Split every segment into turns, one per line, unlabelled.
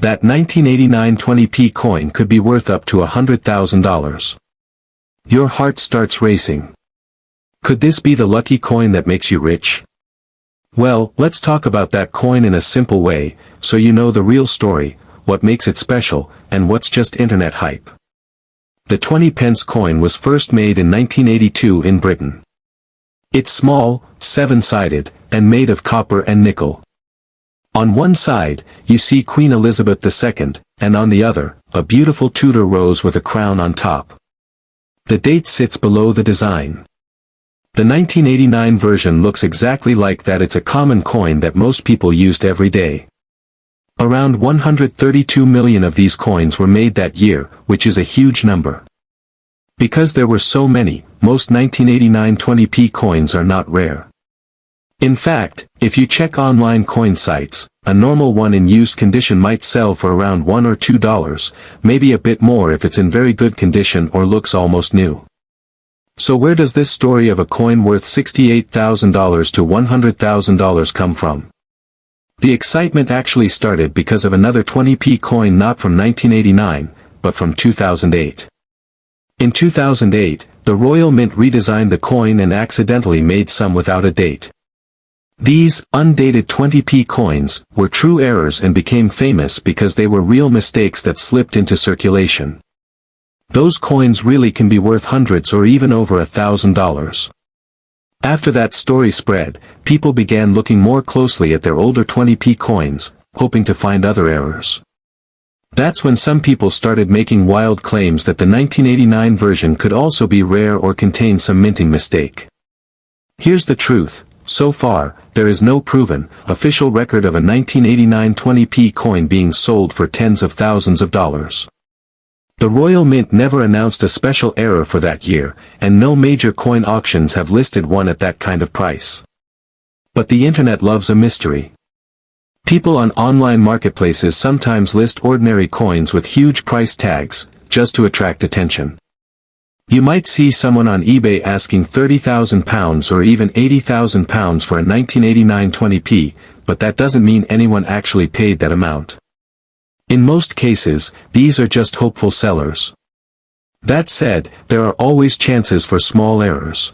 that 1989 20p coin could be worth up to $100,000. Your heart starts racing. Could this be the lucky coin that makes you rich? Well, let's talk about that coin in a simple way, so you know the real story, what makes it special, and what's just internet hype. The 20 pence coin was first made in 1982 in Britain. It's small, 7-sided, and made of copper and nickel. On one side, you see Queen Elizabeth II, and on the other, a beautiful Tudor rose with a crown on top. The date sits below the design. The 1989 version looks exactly like that. It's a common coin that most people used every day. Around 132 million of these coins were made that year, which is a huge number. Because there were so many, most 1989 20p coins are not rare. In fact, if you check online coin sites, a normal one in used condition might sell for around $1 or $2, maybe a bit more if it's in very good condition or looks almost new. So where does this story of a coin worth $68,000 to $100,000 come from? The excitement actually started because of another 20p coin, not from 1989, but from 2008. In 2008, the Royal Mint redesigned the coin and accidentally made some without a date. These undated 20p coins were true errors and became famous because they were real mistakes that slipped into circulation. Those coins really can be worth hundreds or even over $1,000. After that story spread, people began looking more closely at their older 20p coins, hoping to find other errors. That's when some people started making wild claims that the 1989 version could also be rare or contain some minting mistake. Here's the truth. So far, there is no proven, official record of a 1989 20p coin being sold for tens of thousands of dollars. The Royal Mint never announced a special error for that year, and no major coin auctions have listed one at that kind of price. But the internet loves a mystery. People on online marketplaces sometimes list ordinary coins with huge price tags, just to attract attention. You might see someone on eBay asking £30,000 or even £80,000 for a 1989 20p, but that doesn't mean anyone actually paid that amount. In most cases, these are just hopeful sellers. That said, there are always chances for small errors.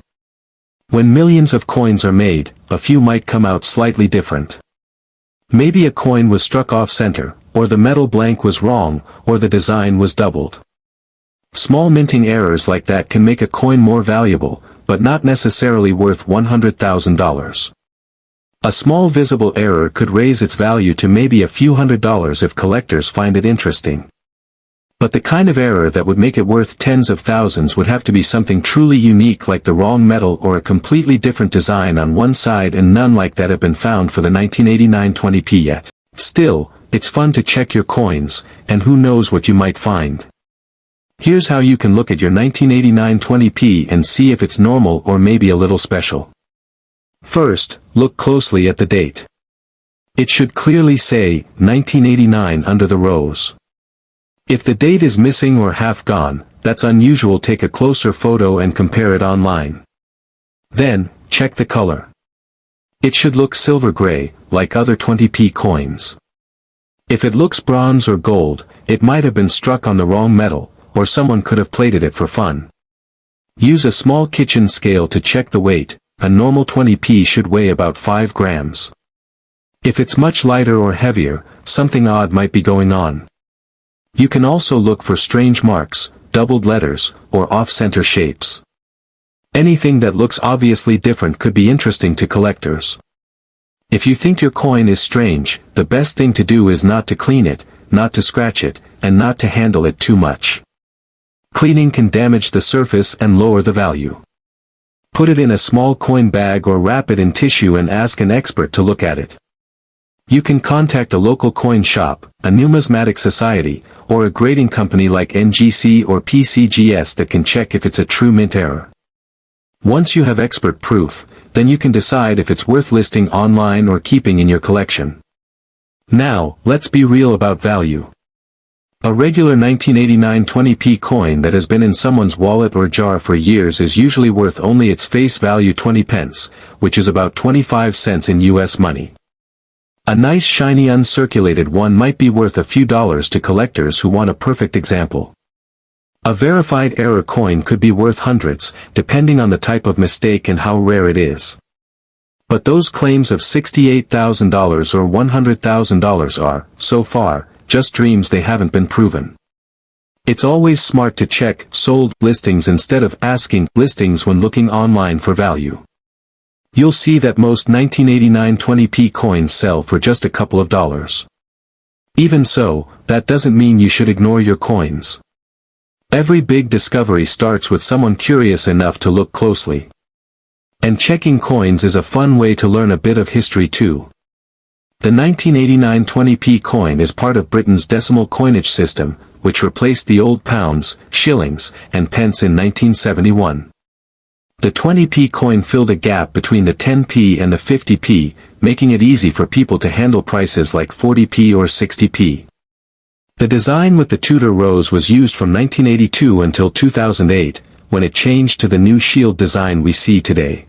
When millions of coins are made, a few might come out slightly different. Maybe a coin was struck off-center, or the metal blank was wrong, or the design was doubled. Small minting errors like that can make a coin more valuable, but not necessarily worth $100,000. A small visible error could raise its value to maybe a few $100s if collectors find it interesting. But the kind of error that would make it worth tens of thousands would have to be something truly unique, like the wrong metal or a completely different design on one side, and none like that have been found for the 1989 20p yet. Still, it's fun to check your coins, and who knows what you might find. Here's how you can look at your 1989 20p and see if it's normal or maybe a little special. First, look closely at the date. It should clearly say 1989 under the rose. If the date is missing or half gone, that's unusual. Take a closer photo and compare it online. Then, check the color. It should look silver gray, like other 20p coins. If it looks bronze or gold, it might have been struck on the wrong metal, or someone could have plated it for fun. Use a small kitchen scale to check the weight. A normal 20p should weigh about 5 grams. If it's much lighter or heavier, something odd might be going on. You can also look for strange marks, doubled letters, or off-center shapes. Anything that looks obviously different could be interesting to collectors. If you think your coin is strange, the best thing to do is not to clean it, not to scratch it, and not to handle it too much. Cleaning can damage the surface and lower the value. Put it in a small coin bag or wrap it in tissue and ask an expert to look at it. You can contact a local coin shop, a numismatic society, or a grading company like NGC or PCGS that can check if it's a true mint error. Once you have expert proof, then you can decide if it's worth listing online or keeping in your collection. Now, let's be real about value. A regular 1989 20p coin that has been in someone's wallet or jar for years is usually worth only its face value, 20 pence, which is about 25 cents in US money. A nice shiny uncirculated one might be worth a few dollars to collectors who want a perfect example. A verified error coin could be worth hundreds, depending on the type of mistake and how rare it is. But those claims of $68,000 or $100,000 are, so far, just dreams. They haven't been proven. It's always smart to check sold listings instead of asking listings when looking online for value. You'll see that most 1989 20p coins sell for just a couple of dollars. Even so, that doesn't mean you should ignore your coins. Every big discovery starts with someone curious enough to look closely. And checking coins is a fun way to learn a bit of history too. The 1989 20p coin is part of Britain's decimal coinage system, which replaced the old pounds, shillings, and pence in 1971. The 20p coin filled a gap between the 10p and the 50p, making it easy for people to handle prices like 40p or 60p. The design with the Tudor rose was used from 1982 until 2008, when it changed to the new shield design we see today.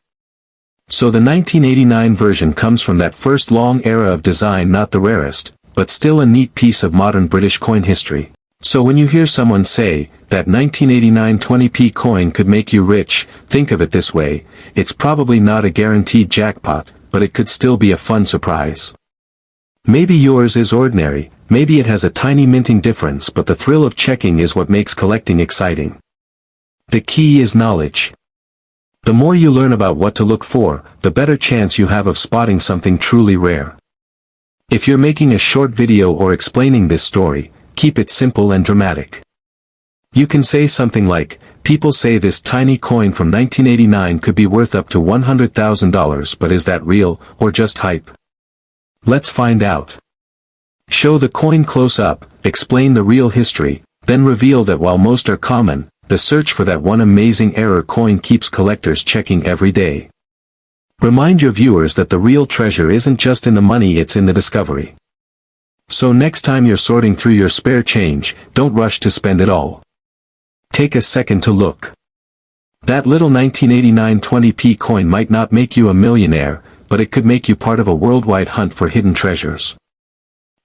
So the 1989 version comes from that first long era of design, not the rarest, but still a neat piece of modern British coin history. So when you hear someone say, that 1989 20p coin could make you rich, think of it this way: it's probably not a guaranteed jackpot, but it could still be a fun surprise. Maybe yours is ordinary, maybe it has a tiny minting difference, but the thrill of checking is what makes collecting exciting. The key is knowledge. The more you learn about what to look for, the better chance you have of spotting something truly rare. If you're making a short video or explaining this story, keep it simple and dramatic. You can say something like, people say this tiny coin from 1989 could be worth up to $100,000, but is that real, or just hype? Let's find out. Show the coin close up, explain the real history, then reveal that while most are common, the search for that one amazing error coin keeps collectors checking every day. Remind your viewers that the real treasure isn't just in the money, it's in the discovery. So next time you're sorting through your spare change, don't rush to spend it all. Take a second to look. That little 1989 20p coin might not make you a millionaire, but it could make you part of a worldwide hunt for hidden treasures.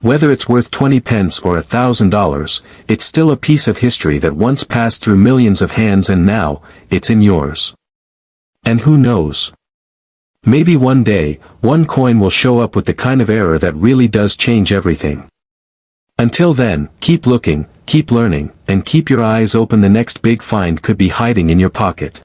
Whether it's worth 20 pence or $1,000, it's still a piece of history that once passed through millions of hands, and now, it's in yours. And who knows? Maybe one day, one coin will show up with the kind of error that really does change everything. Until then, keep looking, keep learning, and keep your eyes open. The next big find could be hiding in your pocket.